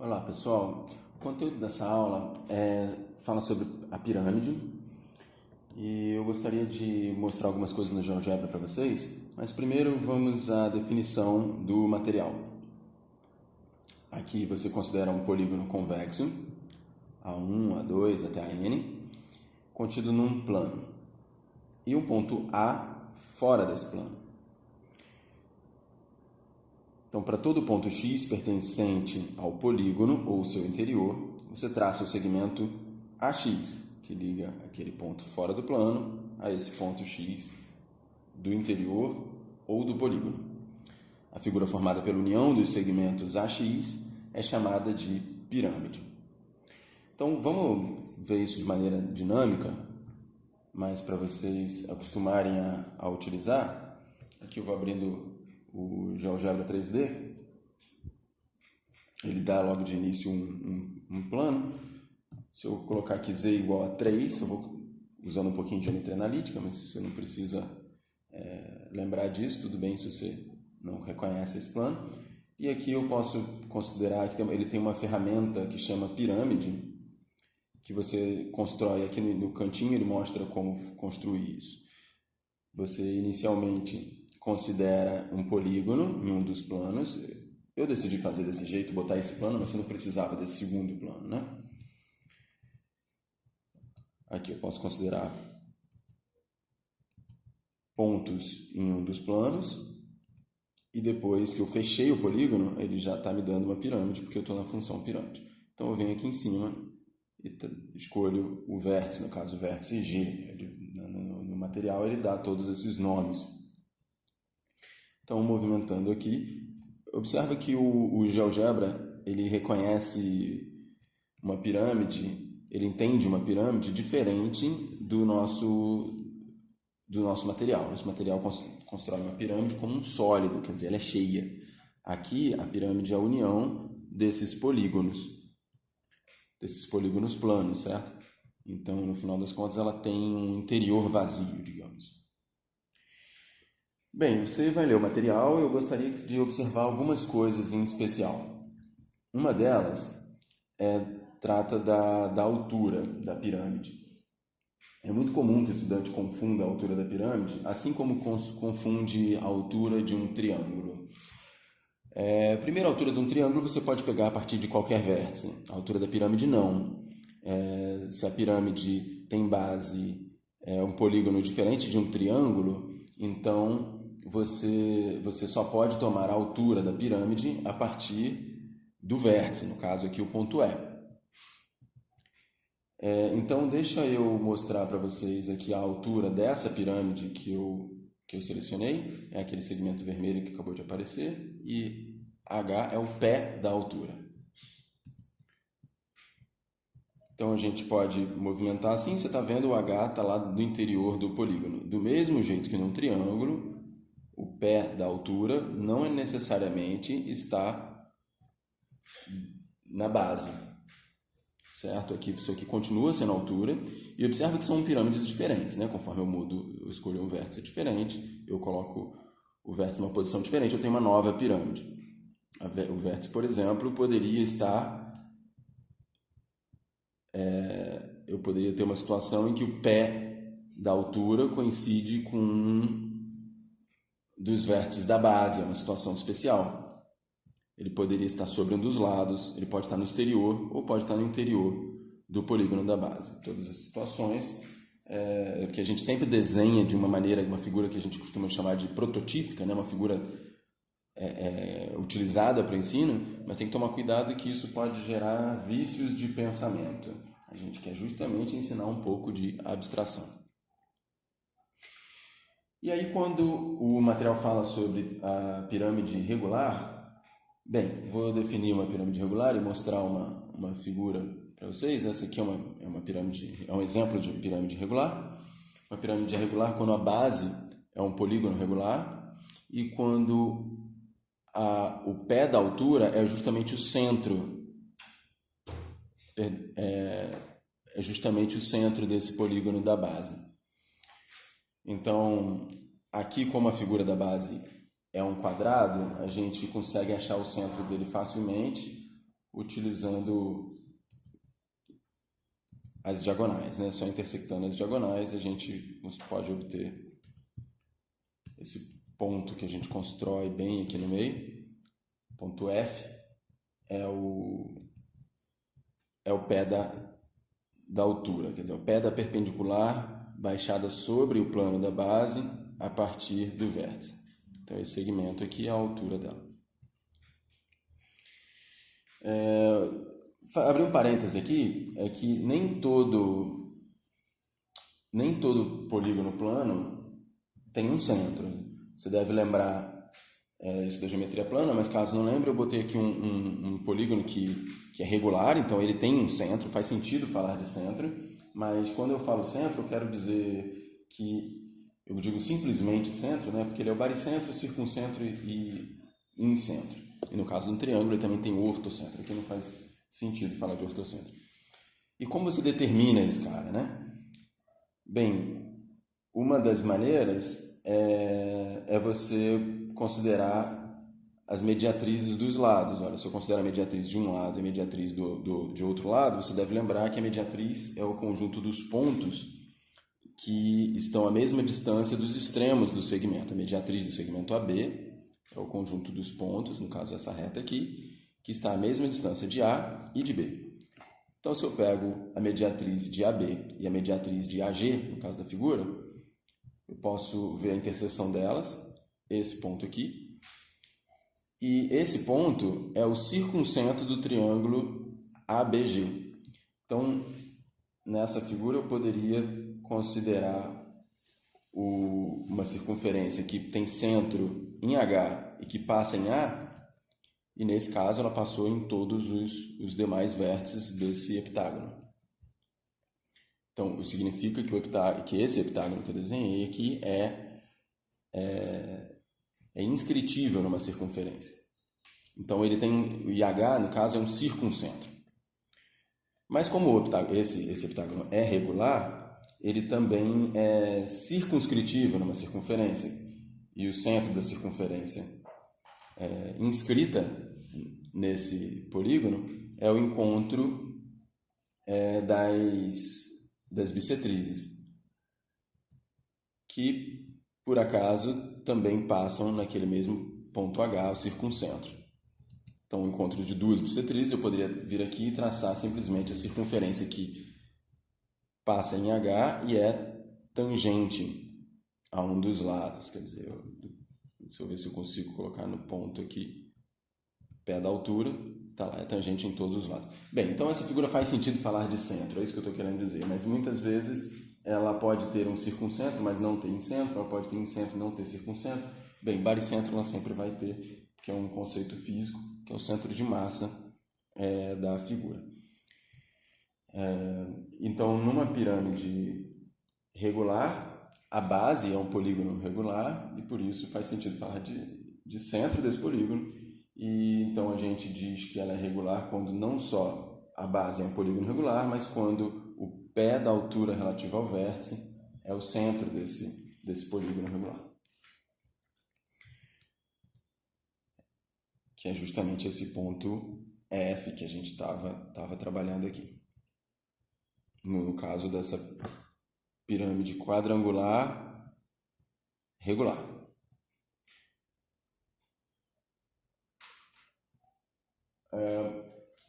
Olá pessoal, o conteúdo dessa aula fala sobre a pirâmide e eu gostaria de mostrar algumas coisas no GeoGebra para vocês, mas primeiro vamos à definição do material. Aqui você considera um polígono convexo, A1, A2 até a N, contido num plano, e um ponto A fora desse plano. Então, para todo ponto X pertencente ao polígono ou seu interior, você traça o segmento AX, que liga aquele ponto fora do plano a esse ponto X do interior ou do polígono. A figura formada pela união dos segmentos AX é chamada de pirâmide. Então, vamos ver isso de maneira dinâmica, mas para vocês acostumarem a utilizar. Aqui eu vou abrindo o GeoGebra 3D, ele dá logo de início um plano. Se eu colocar aqui z igual a 3, eu vou usando um pouquinho de geometria analítica, mas você não precisa lembrar disso, tudo bem se você não reconhece esse plano. E aqui eu posso considerar que ele tem uma ferramenta que chama pirâmide, que você constrói aqui no cantinho, ele mostra como construir isso. Você inicialmente considera um polígono em um dos planos. Eu decidi fazer desse jeito, botar esse plano, mas você não precisava desse segundo plano, né? Aqui eu posso considerar pontos em um dos planos e depois que eu fechei o polígono, ele já está me dando uma pirâmide, porque eu estou na função pirâmide. Então eu venho aqui em cima e escolho o vértice, no caso o vértice G. No material ele dá todos esses nomes. Então, movimentando aqui, observa que o GeoGebra, ele reconhece uma pirâmide, ele entende uma pirâmide diferente do nosso material. Nosso material constrói uma pirâmide como um sólido, quer dizer, ela é cheia. Aqui, a pirâmide é a união desses polígonos planos, certo? Então, no final das contas, ela tem um interior vazio, digamos. Bem, você vai ler o material e eu gostaria de observar algumas coisas em especial. Uma delas trata da altura da pirâmide. É muito comum que o estudante confunda a altura da pirâmide, assim como confunde a altura de um triângulo. A primeira altura de um triângulo você pode pegar a partir de qualquer vértice. A altura da pirâmide não. Se a pirâmide tem base um polígono diferente de um triângulo, então você só pode tomar a altura da pirâmide a partir do vértice, no caso aqui o ponto E. Então deixa eu mostrar para vocês aqui a altura dessa pirâmide que eu selecionei, é aquele segmento vermelho que acabou de aparecer, e H é o pé da altura. Então a gente pode movimentar assim, você está vendo o H está lá no interior do polígono. Do mesmo jeito que num triângulo, o pé da altura não necessariamente está na base, certo? Isso aqui continua sendo a altura, e observa que são pirâmides diferentes, né? Conforme eu escolho um vértice diferente, eu coloco o vértice numa posição diferente, eu tenho uma nova pirâmide. O vértice, por exemplo, poderia estar... eu poderia ter uma situação em que o pé da altura coincide com um dos vértices da base, é uma situação especial. Ele poderia estar sobre um dos lados, ele pode estar no exterior ou pode estar no interior do polígono da base. Todas as situações que a gente sempre desenha de uma maneira, uma figura que a gente costuma chamar de prototípica, né? Uma figura utilizada para o ensino, mas tem que tomar cuidado que isso pode gerar vícios de pensamento. A gente quer justamente ensinar um pouco de abstração. E aí, quando o material fala sobre a pirâmide regular, bem, vou definir uma pirâmide regular e mostrar uma figura para vocês. Essa aqui é uma pirâmide, é um exemplo de pirâmide regular. Uma pirâmide regular quando a base é um polígono regular e quando o pé da altura é justamente o centro, é justamente o centro desse polígono da base. Então, aqui como a figura da base é um quadrado, a gente consegue achar o centro dele facilmente utilizando as diagonais, né? Só intersectando as diagonais a gente pode obter esse ponto que a gente constrói bem aqui no meio. Ponto F é o pé da altura, quer dizer, o pé da perpendicular baixada sobre o plano da base a partir do vértice. Então, esse segmento aqui é a altura dela. Abrir um parêntese aqui, é que nem todo polígono plano tem um centro. Você deve lembrar isso da geometria plana, mas caso não lembre, eu botei aqui um polígono que é regular, então ele tem um centro, faz sentido falar de centro, mas quando eu falo centro, eu quero dizer que eu digo simplesmente centro, né, porque ele é o baricentro, circuncentro e incentro. E no caso de um triângulo, ele também tem o ortocentro, aqui não faz sentido falar de ortocentro. E como você determina esse cara, né? Bem, uma das maneiras é você considerar as mediatrizes dos lados. Olha, se eu considero a mediatriz de um lado e a mediatriz de outro lado, você deve lembrar que a mediatriz é o conjunto dos pontos que estão à mesma distância dos extremos do segmento. A mediatriz do segmento AB é o conjunto dos pontos, no caso essa reta aqui, que está à mesma distância de A e de B. Então, se eu pego a mediatriz de AB e a mediatriz de AG, no caso da figura, eu posso ver a interseção delas, esse ponto aqui, e esse ponto é o circuncentro do triângulo ABG. Então, nessa figura eu poderia considerar uma circunferência que tem centro em H e que passa em A, e nesse caso ela passou em todos os demais vértices desse heptágono. Então, isso significa que esse heptágono que eu desenhei aqui é inscritível numa circunferência. Então, ele tem, o IH, no caso, é um circuncentro. Mas como esse heptágono é regular, ele também é circunscritível numa circunferência. E o centro da circunferência inscrita nesse polígono é o encontro das bissetrizes, que, por acaso, também passam naquele mesmo ponto H, o circuncentro. Então, o encontro de duas bissetrizes, eu poderia vir aqui e traçar simplesmente a circunferência que passa em H e é tangente a um dos lados. Quer dizer, deixa eu ver se eu consigo colocar no ponto aqui, pé da altura, tá lá, é tangente em todos os lados. Bem, então essa figura faz sentido falar de centro, é isso que eu estou querendo dizer, mas muitas vezes ela pode ter um circuncentro, mas não tem centro, ela pode ter um centro e não ter circuncentro. Bem, baricentro ela sempre vai ter, que é um conceito físico, que é o centro de massa da figura. Então, numa pirâmide regular, a base é um polígono regular e por isso faz sentido falar de centro desse polígono. E então a gente diz que ela é regular quando não só a base é um polígono regular, mas quando o pé da altura relativa ao vértice é o centro desse polígono regular. Que é justamente esse ponto F que a gente estava trabalhando aqui. No caso dessa pirâmide quadrangular regular.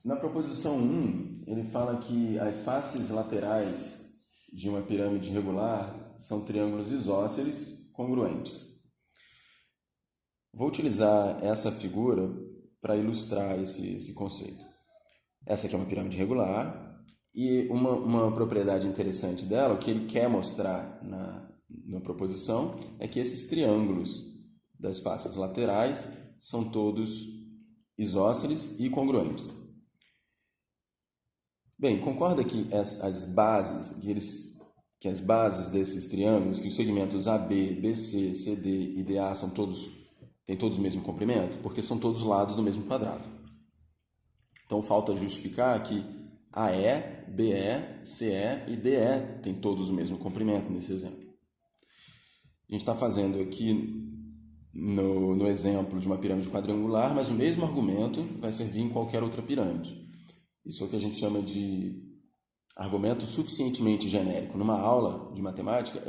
Na proposição 1, ele fala que as faces laterais de uma pirâmide regular são triângulos isósceles congruentes. Vou utilizar essa figura para ilustrar esse conceito. Essa aqui é uma pirâmide regular e uma propriedade interessante dela, o que ele quer mostrar na proposição, é que esses triângulos das faces laterais são todos isósceles e congruentes. Bem, concorda que as bases desses triângulos, que os segmentos AB, BC, CD e DA têm todos o mesmo comprimento? Porque são todos lados do mesmo quadrado. Então, falta justificar que AE, BE, CE e DE têm todos o mesmo comprimento nesse exemplo. A gente está fazendo aqui no exemplo de uma pirâmide quadrangular, mas o mesmo argumento vai servir em qualquer outra pirâmide. Isso é o que a gente chama de argumento suficientemente genérico. Numa aula de matemática,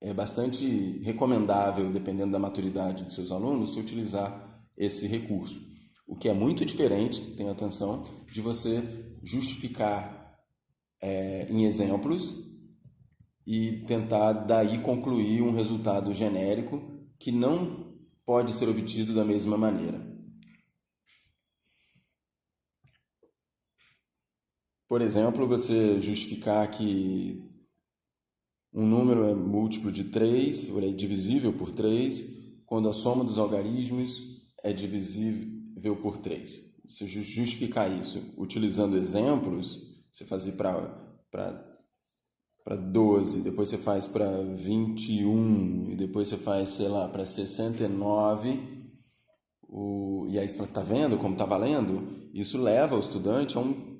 é bastante recomendável, dependendo da maturidade dos seus alunos, se utilizar esse recurso. O que é muito diferente, tenha atenção, de você justificar em exemplos e tentar daí concluir um resultado genérico que não pode ser obtido da mesma maneira. Por exemplo, você justificar que um número é múltiplo de 3, ou é divisível por 3, quando a soma dos algarismos é divisível por 3. Você justificar isso utilizando exemplos, você faz para 12, depois você faz para 21, e depois você faz, sei lá, para 69, e aí você está vendo como está valendo? Isso leva o estudante a um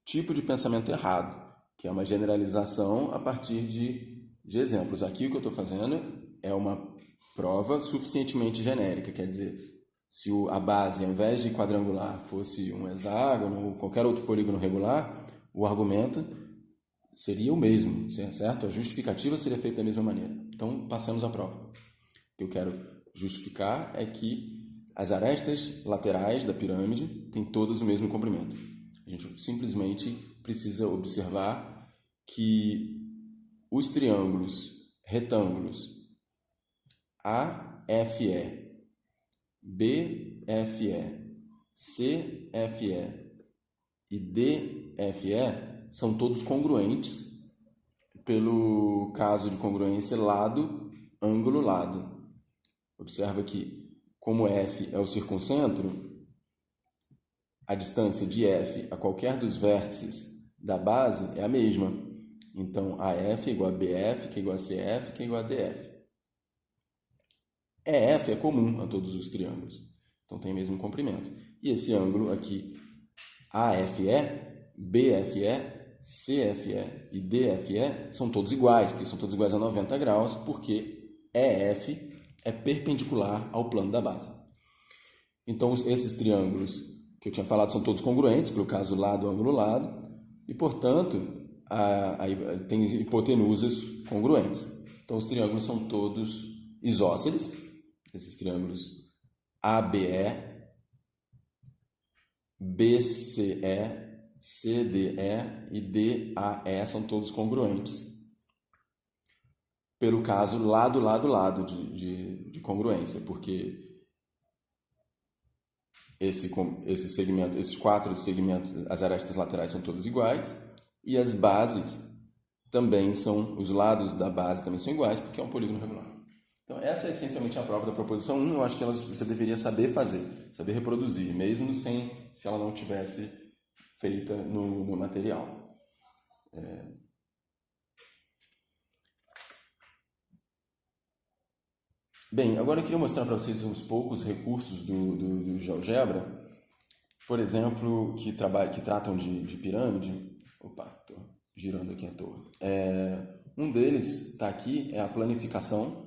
tipo de pensamento errado, que é uma generalização a partir de exemplos. Aqui o que eu estou fazendo é uma prova suficientemente genérica, quer dizer, se a base, ao invés de quadrangular, fosse um hexágono ou qualquer outro polígono regular, o argumento seria o mesmo, certo? A justificativa seria feita da mesma maneira. Então, passamos à prova. O que eu quero justificar é que as arestas laterais da pirâmide têm todas o mesmo comprimento. A gente simplesmente precisa observar que os triângulos retângulos AFE, BFE, CFE e DFE são todos congruentes pelo caso de congruência lado, ângulo, lado. Observa que, como F é o circuncentro, a distância de F a qualquer dos vértices da base é a mesma. Então, AF é igual a BF, que é igual a CF, que é igual a DF. EF é comum a todos os triângulos, então tem o mesmo comprimento. E esse ângulo aqui, AFE, BFE, CFE e DFE, são todos iguais, porque são todos iguais a 90 graus, porque EF é perpendicular ao plano da base. Então, esses triângulos que eu tinha falado são todos congruentes, pelo caso lado, ângulo, lado, e, portanto, tem hipotenusas congruentes. Então, os triângulos são todos isósceles, esses triângulos ABE, BCE, CDE e DAE são todos congruentes, pelo caso lado, lado, lado de congruência, porque esses 4 segmentos, as arestas laterais são todos iguais, e as bases também são, os lados da base também são iguais, porque é um polígono regular. Então, essa é essencialmente a prova da proposição 1. Eu acho que você deveria saber fazer, saber reproduzir, mesmo se ela não tivesse feita no material. Bem, agora eu queria mostrar para vocês uns poucos recursos do GeoGebra, por exemplo, que tratam de pirâmide. Opa, estou girando aqui à toa. Um deles está aqui, é a planificação,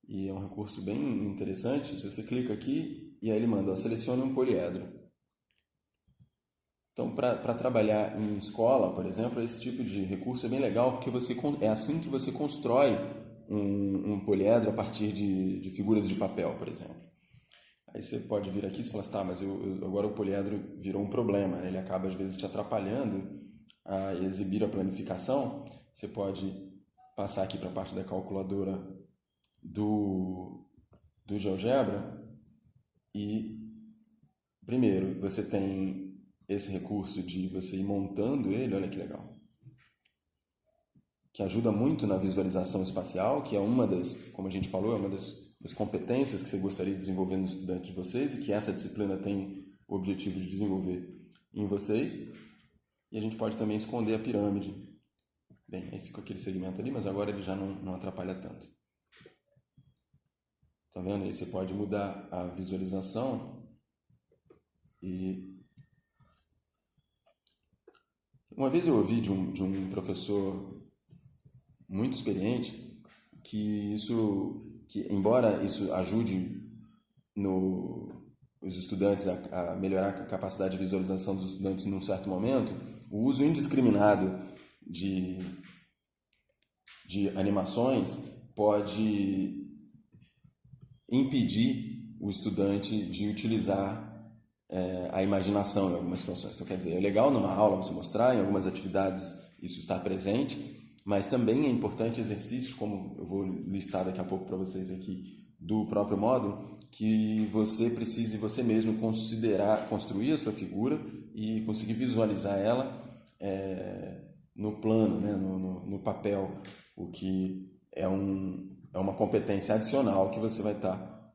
e é um recurso bem interessante. Se você clica aqui, e aí ele manda, selecione um poliedro. Então, para trabalhar em escola, por exemplo, esse tipo de recurso é bem legal, porque é assim que você constrói um poliedro a partir de figuras de papel, por exemplo. Aí você pode vir aqui e falar assim, tá, mas agora o poliedro virou um problema, né? Ele acaba às vezes te atrapalhando a exibir a planificação. Você pode passar aqui para a parte da calculadora do GeoGebra e, primeiro, você tem esse recurso de você ir montando ele, olha que legal, que ajuda muito na visualização espacial, que é uma das, como a gente falou, é uma das competências que você gostaria de desenvolver nos estudantes de vocês e que essa disciplina tem o objetivo de desenvolver em vocês. E a gente pode também esconder a pirâmide. Bem, aí fica aquele segmento ali, mas agora ele já não atrapalha tanto. Tá vendo? Aí você pode mudar a visualização e... Uma vez eu ouvi de um professor muito experiente que isso que embora isso ajude os estudantes a melhorar a capacidade de visualização dos estudantes num certo momento, o uso indiscriminado de animações pode impedir o estudante de utilizar a imaginação em algumas situações. Então, quer dizer, é legal numa aula você mostrar, em algumas atividades isso estar presente, mas também é importante exercícios, como eu vou listar daqui a pouco para vocês aqui, do próprio módulo, que você precise você mesmo construir a sua figura e conseguir visualizar ela no plano, né, no papel, o que é uma competência adicional que você vai estar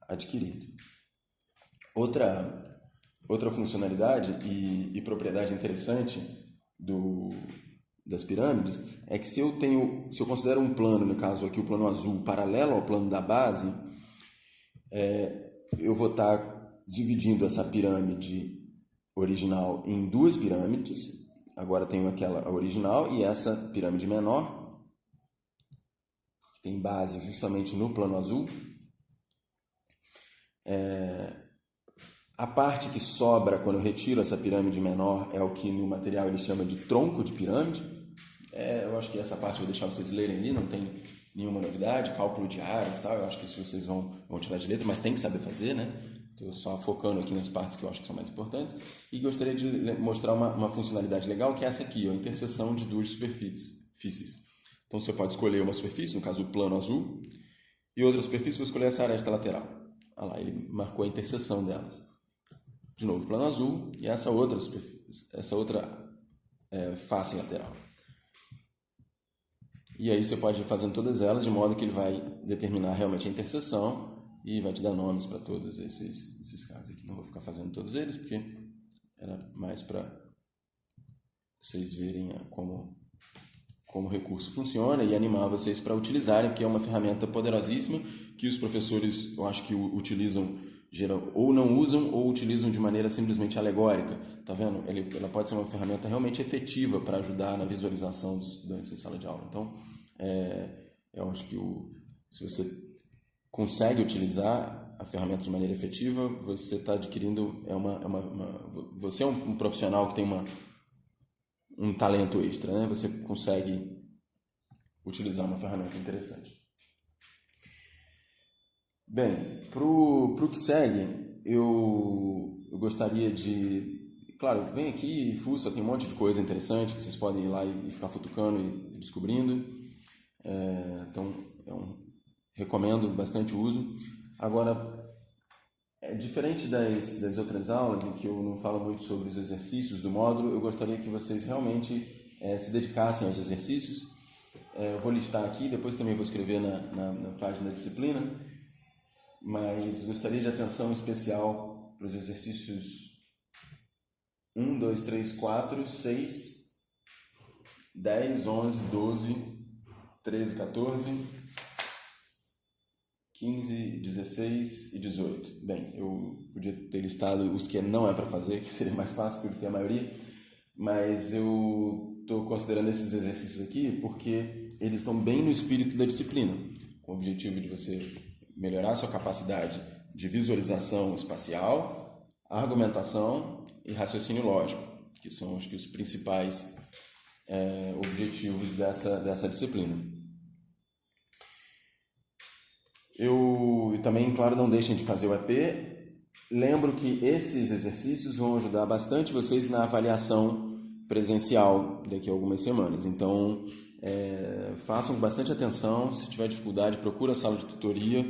adquirindo. Outra funcionalidade e propriedade interessante das pirâmides é que se eu considero um plano, no caso aqui o plano azul, paralelo ao plano da base, eu vou estar dividindo essa pirâmide original em duas pirâmides. Agora tenho a original e essa pirâmide menor, que tem base justamente no plano azul. A parte que sobra quando eu retiro essa pirâmide menor é o que no material ele chama de tronco de pirâmide. Eu acho que essa parte eu vou deixar vocês lerem ali, não tem nenhuma novidade, cálculo de áreas e tal, eu acho que isso vocês vão tirar de letra, mas tem que saber fazer, né? Estou só focando aqui nas partes que eu acho que são mais importantes. E gostaria de mostrar uma funcionalidade legal, que é essa aqui, a interseção de duas superfícies. Então você pode escolher uma superfície, no caso o plano azul, e outra superfície, vou escolher essa aresta lateral. Olha lá, ele marcou a interseção delas. De novo, plano azul e essa outra face lateral. E aí você pode ir fazendo todas elas de modo que ele vai determinar realmente a interseção e vai te dar nomes para todos esses casos aqui. Não vou ficar fazendo todos eles porque era mais para vocês verem como o recurso funciona e animar vocês para utilizarem, porque é uma ferramenta poderosíssima que os professores, eu acho que utilizam ou não usam ou utilizam de maneira simplesmente alegórica. Tá vendo? Ela pode ser uma ferramenta realmente efetiva para ajudar na visualização dos estudantes em sala de aula. Então, eu acho que se você consegue utilizar a ferramenta de maneira efetiva, você está adquirindo você é um profissional que tem um talento extra, né? Você consegue utilizar uma ferramenta interessante. Bem, pro que segue, eu gostaria de... Claro, vem aqui e fuça, tem um monte de coisa interessante que vocês podem ir lá e ficar futucando e descobrindo. Então, recomendo bastante o uso. Agora, diferente das outras aulas, em que eu não falo muito sobre os exercícios do módulo, eu gostaria que vocês realmente se dedicassem aos exercícios. Eu vou listar aqui, depois também vou escrever na página da disciplina, mas gostaria de atenção especial para os exercícios 1, 2, 3, 4, 6, 10, 11, 12, 13, 14, 15, 16 e 18. Bem, eu podia ter listado os que não é para fazer, que seria mais fácil, porque eles têm a maioria, mas eu estou considerando esses exercícios aqui porque eles estão bem no espírito da disciplina, com o objetivo de você melhorar sua capacidade de visualização espacial, argumentação e raciocínio lógico, que são acho que os principais objetivos dessa disciplina. E também, claro, não deixem de fazer o EP. Lembro que esses exercícios vão ajudar bastante vocês na avaliação presencial daqui a algumas semanas. Então, façam bastante atenção. Se tiver dificuldade, procure a sala de tutoria.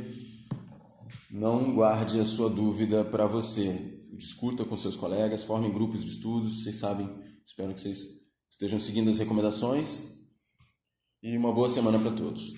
Não guarde a sua dúvida para você. Discuta com seus colegas, formem grupos de estudos. Vocês sabem, espero que vocês estejam seguindo as recomendações. E uma boa semana para todos.